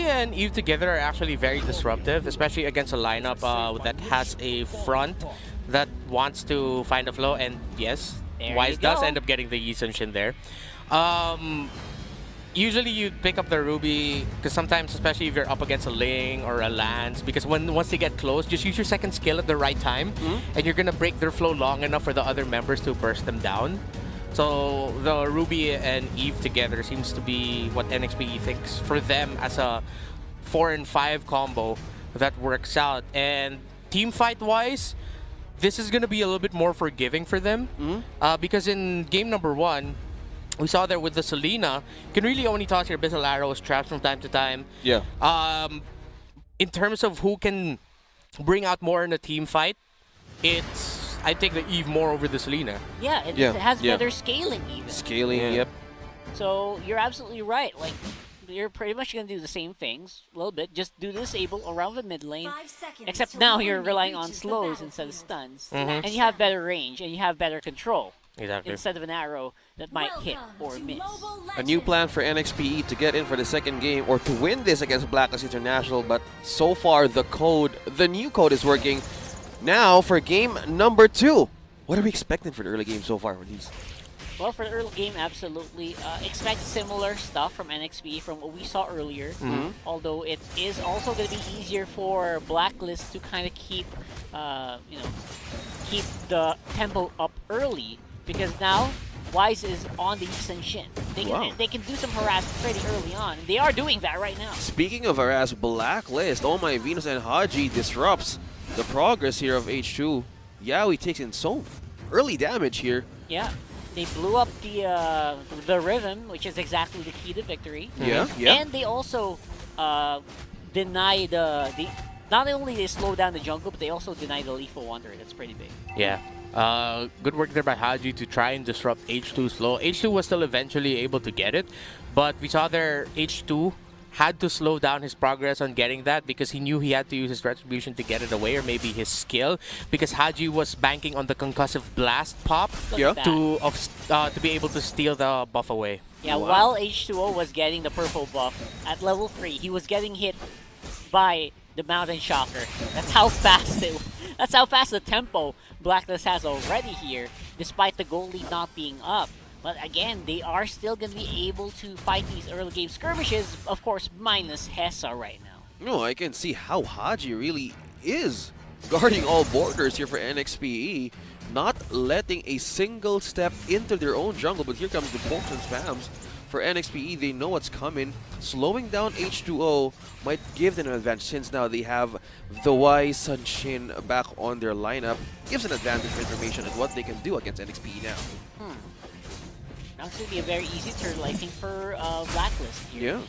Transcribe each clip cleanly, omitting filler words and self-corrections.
and Eve together are actually very disruptive, especially against a lineup that has a front that wants to find a flow. And yes, Wise does end up getting the Yi Sun Shin there. Usually you pick up the Ruby because sometimes, especially if you're up against a Ling or a Lance, because once they get close, just use your second skill at the right time, and you're gonna break their flow long enough for the other members to burst them down. So the Ruby and Eve together seems to be what Nxpe thinks for them as a 4 and 5 combo that works out. And team fight wise, this is gonna be a little bit more forgiving for them because in game number 1. We saw there with the Selena, you can really only toss your Abyssal Arrows, traps from time to time. Yeah. In terms of who can bring out more in a team fight, I take the Eve more over the Selena. Yeah, it has better scaling even. Scaling, yep. So you're absolutely right. Like, you're pretty much going to do the same things a little bit. Just do disable around the mid lane. Except now you're relying on slows instead of stuns. And you have better range and you have better control. Exactly. Instead of an arrow that might hit or miss. A new plan for Nxpe to get in for the second game or to win this against Blacklist International, but so far the new code is working. Now for game number 2. What are we expecting for the early game so far for these? Well, for the early game, absolutely. Expect similar stuff from Nxpe from what we saw earlier. Although it is also going to be easier for Blacklist to kind of keep, keep the tempo up early. Because now, Wise is on the Yi Sun Shin. They can do some harass pretty early on. They are doing that right now. Speaking of harass, Blacklist, oh my Venus and Haji disrupts the progress here of H2. Yaoi takes in so early damage here. Yeah, they blew up the rhythm, which is exactly the key to victory. Yeah. And they also deny not only they slow down the jungle, but they also deny the Lethal Wanderer. That's pretty big. Yeah. Good work there by Haji to try and disrupt H2's slow. H2 was still eventually able to get it, but we saw there H2 had to slow down his progress on getting that because he knew he had to use his retribution to get it away, or maybe his skill, because Haji was banking on the concussive blast pop to be able to steal the buff away. Yeah, while H2O was getting the purple buff at level 3, he was getting hit by the Mountain Shocker. That's how fast that's how fast the tempo Blacklist has already here, despite the goal lead not being up. But again, they are still going to be able to fight these early game skirmishes, of course, minus Hessa right now. No, I can see how Haji really is guarding all borders here for Nxpe, not letting a single step into their own jungle. But here comes the pokes and spams for Nxpe. They know what's coming. Slowing down H2O might give them an advantage since now they have the Yi Sun Shin back on their lineup. Gives an advantage for information on what they can do against Nxpe now. That's going to be a very easy turtle, I think, for Blacklist here. Yeah.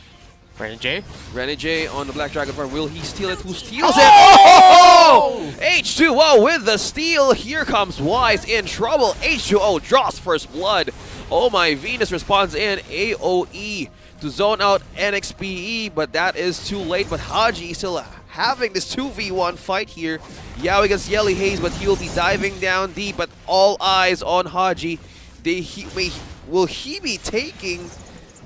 Renegade on the Black Dragon farm. Will he steal it? Who steals it? Oh! H2O with the steal. Here comes Wise in trouble. H2O draws first blood. Oh my, Venus responds in AoE to zone out Nxpe, but that is too late. But Haji still having this 2v1 fight here. Yaoi against Yelly Haze, but he will be diving down deep. But all eyes on Haji. Will he be taking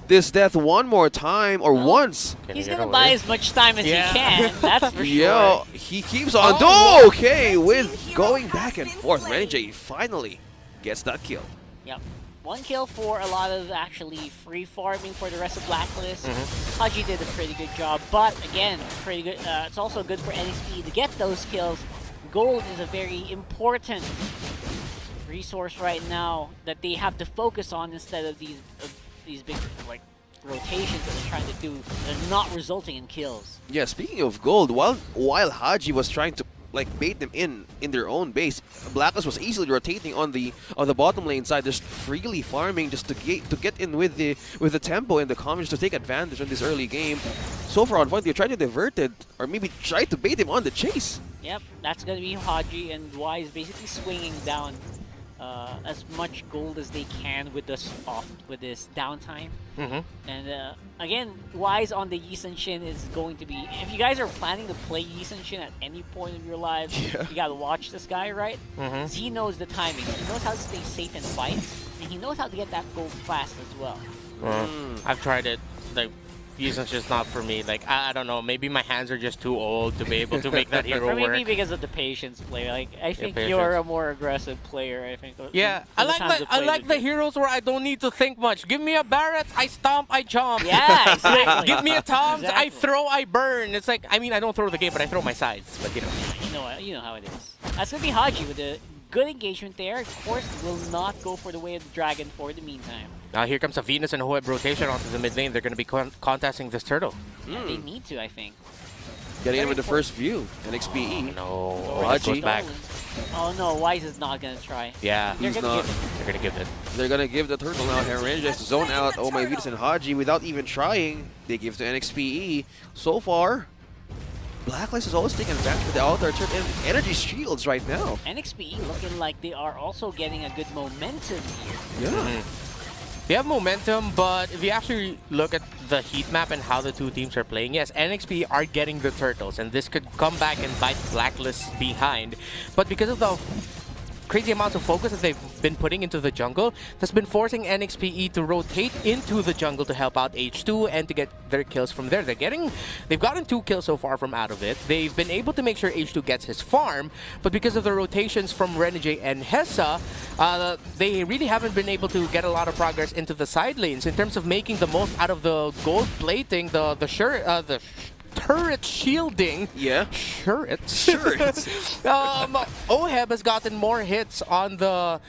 this death one more time or once? He's going to buy as much time as he can, that's for sure. Yeah, he keeps on. Okay, with going back and forth. Renegade finally gets that kill. Yep. One kill for a lot of actually free farming for the rest of Blacklist. Haji did a pretty good job, but again, pretty good. It's also good for Nxpe to get those kills. Gold is a very important resource right now that they have to focus on instead of these big rotations that they're trying to do that are not resulting in kills. Yeah, speaking of gold, while Haji was trying to bait them in their own base, Blacklist was easily rotating on the bottom lane side, just freely farming just to get in with the tempo and the combos to take advantage on this early game. So far on point, they tried to divert it or maybe try to bait him on the chase. Yep, that's gonna be Haji and Wise basically swinging down as much gold as they can with this downtime. And again, Wise on the Yi Sun Shin is going to be, if you guys are planning to play Yi Sun Shin at any point of your lives, you gotta watch this guy, right? Because he knows the timing, he knows how to stay safe in fights, and he knows how to get that gold fast as well. I've tried it Fusion's just not for me. Like, I don't know. Maybe my hands are just too old to be able to make that hero Or work. maybe because of the patience play. Like, I think patience. you're a more aggressive player. I think. Yeah, from the times I played like with the you. heroes where I don't need to think much. Give me a Barret, I stomp, I jump. Yeah, exactly. Give me a Toms, I Exactly. throw, I burn. It's like, I mean, I don't throw the game, but I throw my sides. But you know. You know how it is. That's gonna be Haji with a good engagement there. Of course, will not go for the way of the dragon for the meantime. Now here comes a Venus and Hoeb rotation onto the mid lane. They're going to be contesting this turtle. Yeah, they need to, I think. Getting in with the first view. Nxpe. No, Oh, that goes Haji. back. Oh no, Wise is not gonna try. Yeah, They're He's gonna not. give it. they're going to give it. They're gonna give the turtle now. Heron just zone out. Oh my Venus and Haji without even trying. They give to Nxpe. So far, Blacklist is always taking advantage of the outer turn and energy shields right now. Nxpe looking like they are also getting a good momentum here. Yeah. They have momentum, but if you actually look at the heat map and how the two teams are playing, yes, NXP are getting the turtles, and this could come back and bite Blacklist behind. But because of the crazy amounts of focus that they've been putting into the jungle, that's been forcing NXPE to rotate into the jungle to help out H2 and to get their kills from there. They've gotten 2 kills so far from out of it. They've been able to make sure H2 gets his farm, but because of the rotations from Renegade and Hessa, they really haven't been able to get a lot of progress into the side lanes in terms of making the most out of the gold plating, the turret shielding. Yeah. Turrets. Turrets. Oheb has gotten more hits on the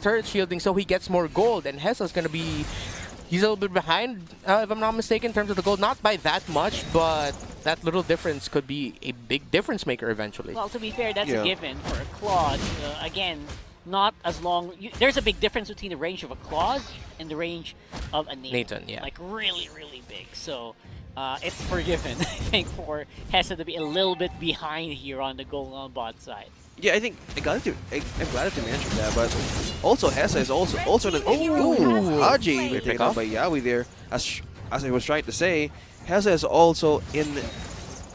turret shielding, so he gets more gold, and Hessa's gonna be. He's a little bit behind, if I'm not mistaken, in terms of the gold. Not by that much, but that little difference could be a big difference maker eventually. Well, to be fair, that's Yeah. a given for a Claude. Again, not as long. There's a big difference between the range of a Claude and the range of a Nathan, yeah. Like really, really big. So it's forgiven, I think, for Hessa to be a little bit behind here on the goal on bot side. Yeah, I think I'm glad to mention that, but also Hessa is also an Haji Great taken pickoff. out by Yawi there. As I was trying to say, Hessa is also in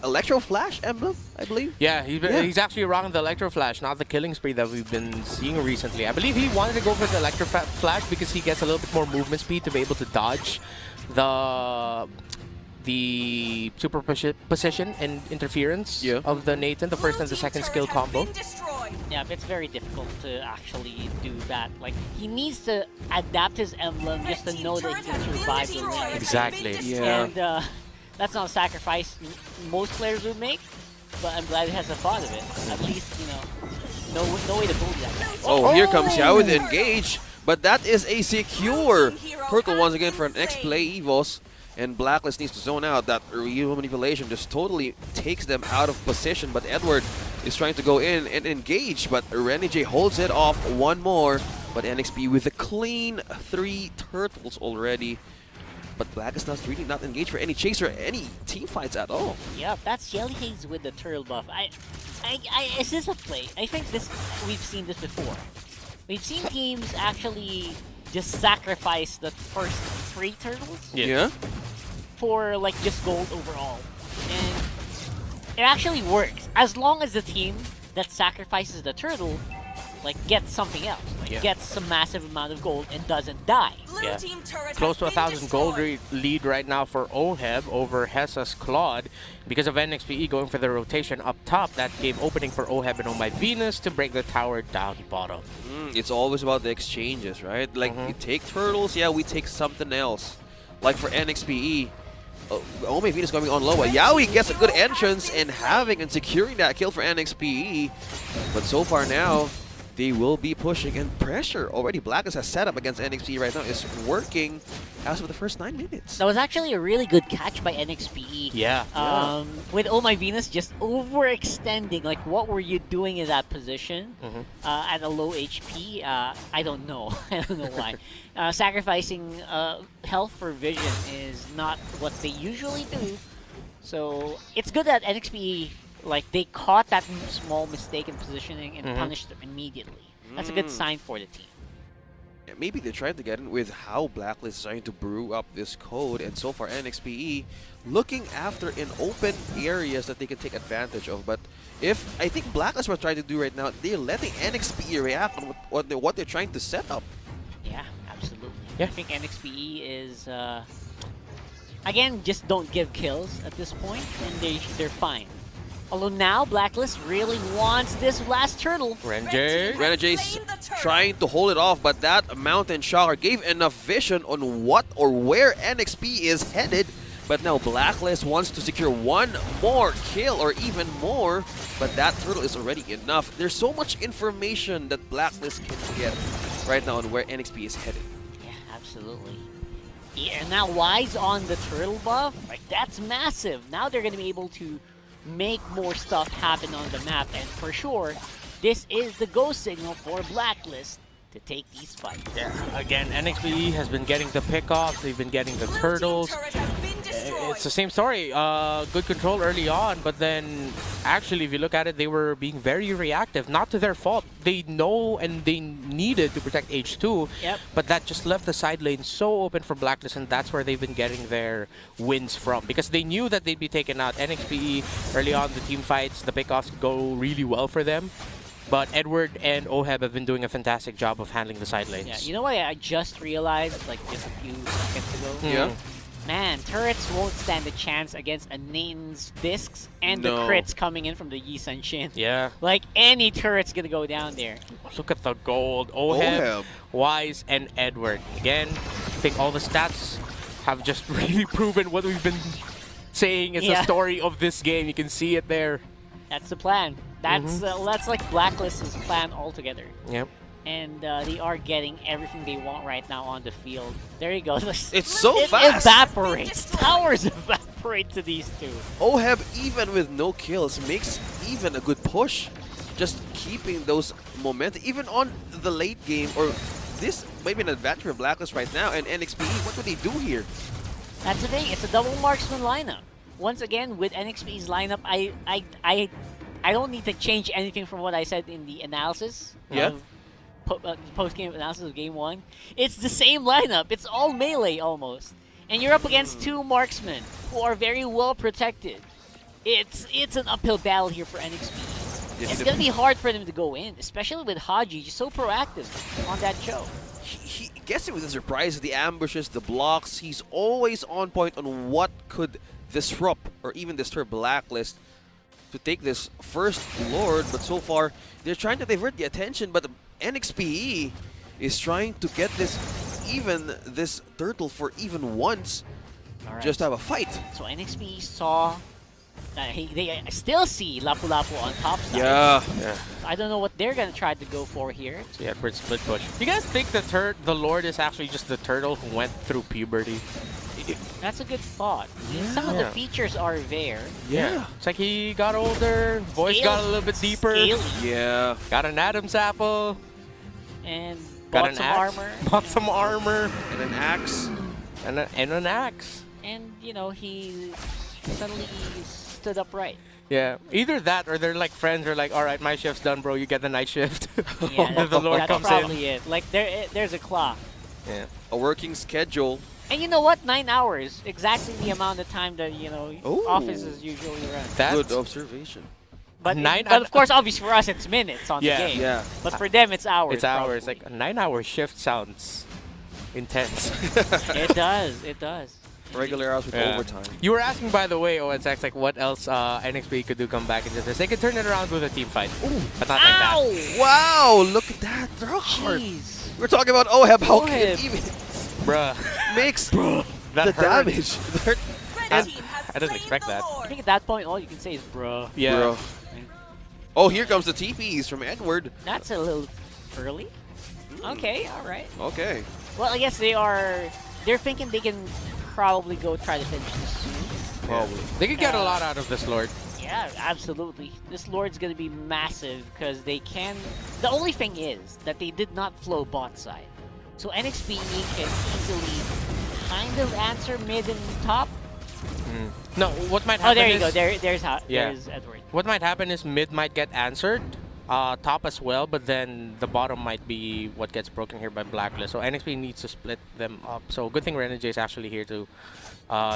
Electro Flash emblem, I believe. Yeah, he's actually rocking the Electro Flash, not the killing spree that we've been seeing recently. I believe he wanted to go for the Electro Flash because he gets a little bit more movement speed to be able to dodge the super position and interference of the Nathan, the first and the second skill combo. Yeah, but it's very difficult to actually do that. Like, he needs to adapt his emblem just to know that he can survive the lane. Exactly. Yeah. And that's not a sacrifice most players would make, but I'm glad he has a thought of it. At least, you know, no way to bully that guy. Oh, here comes Xiao with engage, but that is a secure turtle once again for an X-Play Evos. And Blacklist needs to zone out. That real manipulation just totally takes them out of position. But Edward is trying to go in and engage. But Renegade holds it off one more. But NXP with a clean 3 turtles already. But Black is not really not engaged for any chase or any team fights at all. Yeah, that's Jelly Haze with the turtle buff. Is this a play? I think we've seen this before. We've seen teams actually just sacrifice the first 3 turtles Yeah. for like just gold overall. And it actually works. As long as the team that sacrifices the turtle like gets something else. Like gets some massive amount of gold and doesn't die. Yeah. Close to 1,000 gold lead right now for Oheb over Hessa's Claude. Because of NXPE going for the rotation up top, that gave opening for Oheb and Oh My Venus to break the tower down bottom. It's always about the exchanges, right? Like, you take turtles, yeah, we take something else. Like for NXPE, Oh My Venus going on low. Yaoi gets a good entrance and having and securing that kill for NXPE. But so far now, they will be pushing, and pressure already Blacklist has set up against NXP right now is working as of the first 9 minutes. That was actually a really good catch by NXPE. Yeah. With Oh My Venus just overextending, like what were you doing in that position at a low HP? I don't know. I don't know why. Sacrificing health for vision is not what they usually do. So it's good that NXPE, like, they caught that small mistake in positioning and punished them immediately. That's a good sign for the team. Yeah, maybe they're trying to get in with how Blacklist is trying to brew up this code, and so far NXPE looking after in open areas that they can take advantage of. But if I think Blacklist was trying to do right now, they're letting NXPE react on what they're trying to set up. Yeah, absolutely. Yeah. I think NXPE is Again, just don't give kills at this point, and they're fine. Although now Blacklist really wants this last turtle. Renegades trying to hold it off, but that Mountain Shocker gave enough vision on what or where Nxpe is headed. But now Blacklist wants to secure one more kill or even more, but that turtle is already enough. There's so much information that Blacklist can get right now on where Nxpe is headed. Yeah, absolutely. Yeah, and now Wise on the turtle buff, like that's massive. Now they're going to be able to make more stuff happen on the map, and for sure, this is the go signal for Blacklist to take these fights. Yeah, again, Nxpe has been getting the pickoffs, they've been getting the turtles. It's the same story. Good control early on, but then actually, if you look at it, they were being very reactive. Not to their fault. They know and they needed to protect H2, but that just left the side lane so open for Blacklist, and that's where they've been getting their wins from. Because they knew that they'd be taken out. Nxpe, early on, the team fights, the pickoffs go really well for them. But Edward and Oheb have been doing a fantastic job of handling the side lanes. Yeah, you know what I just realized, like just a few seconds ago? Yeah. Man, turrets won't stand a chance against a Nane's discs and the crits coming in from the Yi Sun Shin. Yeah. Like any turret's gonna go down there. Look at the gold. Oheb, Wise, and Edward. Again, I think all the stats have just really proven what we've been saying is the story of this game. You can see it there. That's the plan. That's like Blacklist's plan altogether. Yep. And they are getting everything they want right now on the field. There you go. It's so it fast. Evaporates. Towers evaporate to these two. Oheb, even with no kills, makes even a good push. Just keeping those momentum, even on the late game, or this might be an advantage for Blacklist right now. And Nxpe, what would they do here? That's the thing. It's a double marksman lineup. Once again, with Nxpe's lineup, I don't need to change anything from what I said in the analysis. Post-game analysis of Game 1. It's the same lineup. It's all melee almost. And you're up against two marksmen who are very well protected. It's an uphill battle here for Nxpe. It's going to be hard for them to go in, especially with Haji just so proactive on that show. He gets it with the surprises, the ambushes, the blocks. He's always on point on what could disrupt or even disturb Blacklist to take this first Lord, but so far they're trying to divert the attention, but Nxpe is trying to get this turtle for even once, just to have a fight. So Nxpe saw, they still see Lapu Lapu on top side. Yeah. I don't know what they're gonna try to go for here. Yeah, for split push. Do you guys think the Lord is actually just the turtle who went through puberty? That's a good thought. Some of the features are there. Yeah. It's like he got older, voice got a little bit deeper. Scaly. Yeah. Got an Adam's apple. And Got bought an some axe. armor. Bought some armor. And an axe. And an axe. And, you know, he suddenly stood upright. Yeah. Either that or they're like friends or like, all right, my shift's done, bro. You get the night shift. Yeah, the Lord that's comes probably in. it. Like, there's a clock. Yeah. A working schedule. And you know what? 9 hours. Exactly the amount of time that, you know, offices usually run. That's good observation. But, but of course, obviously for us, it's minutes on the game. Yeah. But for them, it's hours. It's hours. probably. Like a 9-hour shift sounds intense. It does. It does. Regular hours with overtime. You were asking, by the way, OSX, like what else Nxpe could do come back into this. They could turn it around with a team fight. Ooh. But not like that. Wow, look at that. They're hard. Jeez. We're talking about Oheb. How can Oheb. it even Bruh. makes That the hurt. damage? I didn't expect that. I think at that point, all you can say is, bruh. Yeah. Bro. Oh, here comes the TPs from Edward. That's a little early. Okay, all right. Okay. Well, I guess they're thinking they can probably go try to finish this soon. Probably. They could get a lot out of this Lord. Yeah, absolutely. This Lord's going to be massive because they can... The only thing is that they did not flow bot side. So Nxpe can easily kind of answer mid and top. No, what might happen Oh, there you is, go. There's Edward. What might happen is mid might get answered, top as well, but then the bottom might be what gets broken here by Blacklist. So Nxpe needs to split them up. So good thing Renegade is actually here to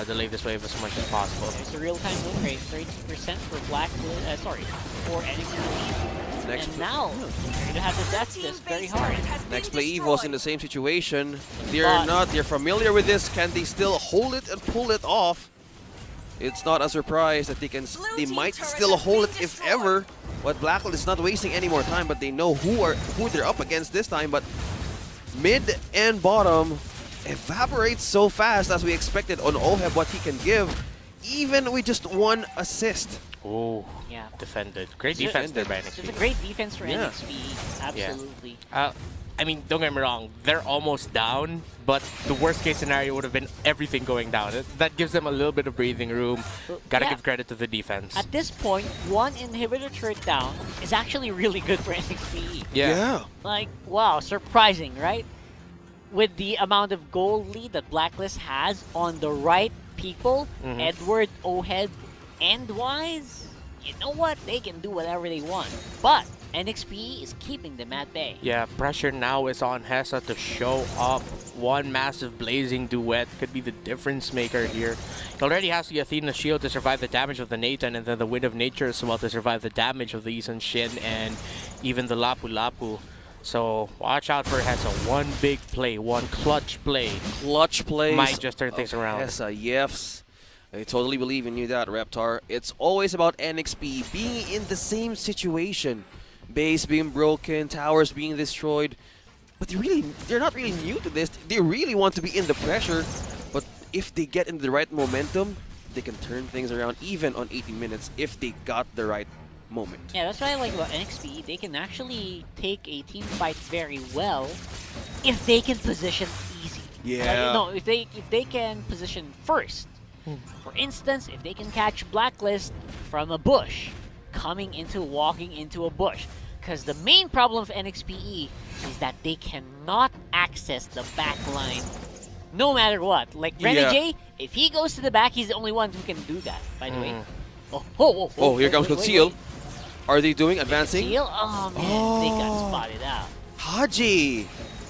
delay this wave as much as possible. There's a real-time win rate, 32% for Blacklist. For Nxpe. Next and now they're gonna have to test this very hard. Nxpe was in the same situation. They're familiar with this. Can they still hold it and pull it off? It's not a surprise that they might still hold it if ever. But Blacklist is not wasting any more time, but they know who they're up against this time. But mid and bottom evaporates so fast as we expected on Oheb what he can give, even with just one assist. Oh, Yeah. defended. Great defense there by It's a NXP. great defense for Yeah. NXP. Absolutely. I mean, don't get me wrong, they're almost down, but the worst case scenario would have been everything going down. That gives them a little bit of breathing room. Gotta Yeah. give credit to the defense. At this point, one inhibitor turret down is actually really good for NXP. Yeah. Like, wow, surprising, right? With the amount of goal lead that Blacklist has on the right people, Edward, Oheb, and Wise, you know what? They can do whatever they want. But NXP is keeping them at bay. Yeah, pressure now is on Hessa to show up. One massive blazing duet could be the difference maker here. He already has the Athena shield to survive the damage of the Nathan, and then the Wind of Nature as well to survive the damage of the Isun Shin and even the Lapu Lapu. So watch out for Hessa. One big play, one clutch play. Clutch plays Might just turn things around. Hessa, yes. I totally believe in you that, Reptar. It's always about NXP being in the same situation. Base being broken, towers being destroyed. But they're not really new to this. They really want to be in the pressure. But if they get into the right momentum, they can turn things around even on 80 minutes if they got the right moment. Yeah, that's what I like about NXP. They can actually take a team fight very well if they can position easy. Yeah. No, if they can position first. For instance, if they can catch Blacklist from a bush, walking into a bush. Because the main problem of NXPE is that they cannot access the back line no matter what. Like Renegade, if he goes to the back, he's the only one who can do that, by the way. Oh, Here comes Conceal. Are they doing advancing? Conceal? Oh man, they got spotted out. Haji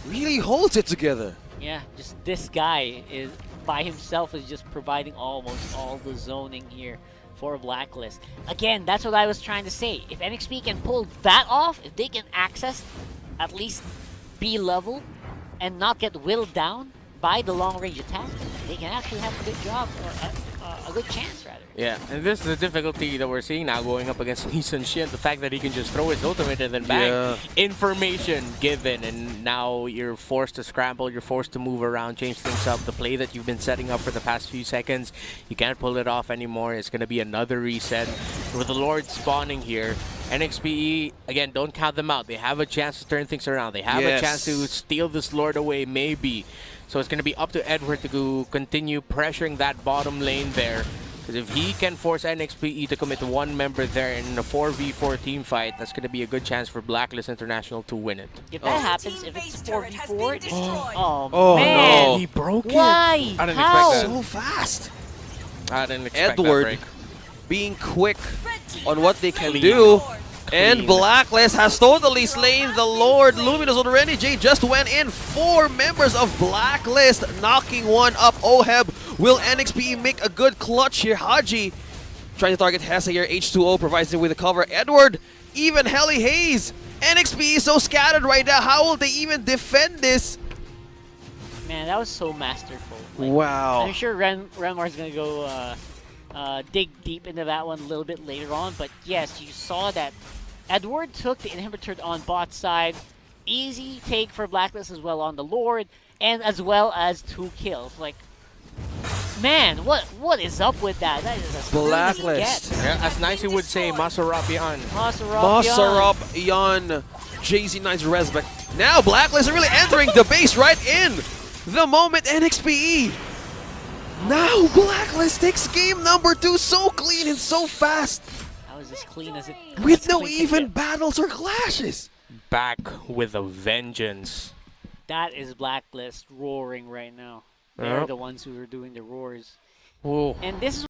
really holds it together. Yeah, just this guy is by himself is just providing almost all the zoning here for Blacklist. Again, that's what I was trying to say. If NXP can pull that off, if they can access at least B level and not get whittled down by the long range attack, they can actually have a good job, or a good chance rather. Yeah, and this is the difficulty that we're seeing now going up against Lee Sun Shin. The fact that he can just throw his ultimate and then bang. Yeah. Information given, and now you're forced to scramble, you're forced to move around, change things up. The play that you've been setting up for the past few seconds, you can't pull it off anymore. It's going to be another reset. With the Lord spawning here, NXPE, again, don't count them out. They have a chance to turn things around. They have a chance to steal this Lord away, maybe. So it's going to be up to Edward to continue pressuring that bottom lane there. Because if he can force NXPE to commit one member there in a 4v4 team fight, that's going to be a good chance for Blacklist International to win it. If that happens, if it's 4v4, Oh, man. no. He broke it. Why? I didn't How? expect that. So fast. I didn't expect that Edward break. being quick on what they can do. And Blacklist has totally slain the Lord. Luminous on Renegade just went in. 4 members of Blacklist knocking one up. Oheb. Will NXP make a good clutch here? Haji trying to target Hessa here. H2O provides him with the cover. Edward, even Helly Hayes. NXP is so scattered right now. How will they even defend this? Man, that was so masterful. Like, Wow. I'm sure Renmar's gonna go dig deep into that one a little bit later on, but yes, you saw that Edward took the inhibitor on bot side. Easy take for Blacklist as well on the Lord, and as well as 2 kills. Like, man, what is up with that? That is as clean as it Blacklist. gets. Yeah, as Nicey would say, Masarapian. Masarap Yan JZ9's Resbeck. Now Blacklist are really entering the base right in the moment NXPE. Now Blacklist takes game number 2 so clean and so fast. That was as clean as it With no clean could even get. battles or clashes. Back with a vengeance. That is Blacklist roaring right now. They're Yep. the ones who are doing the roars. Whoa. And this is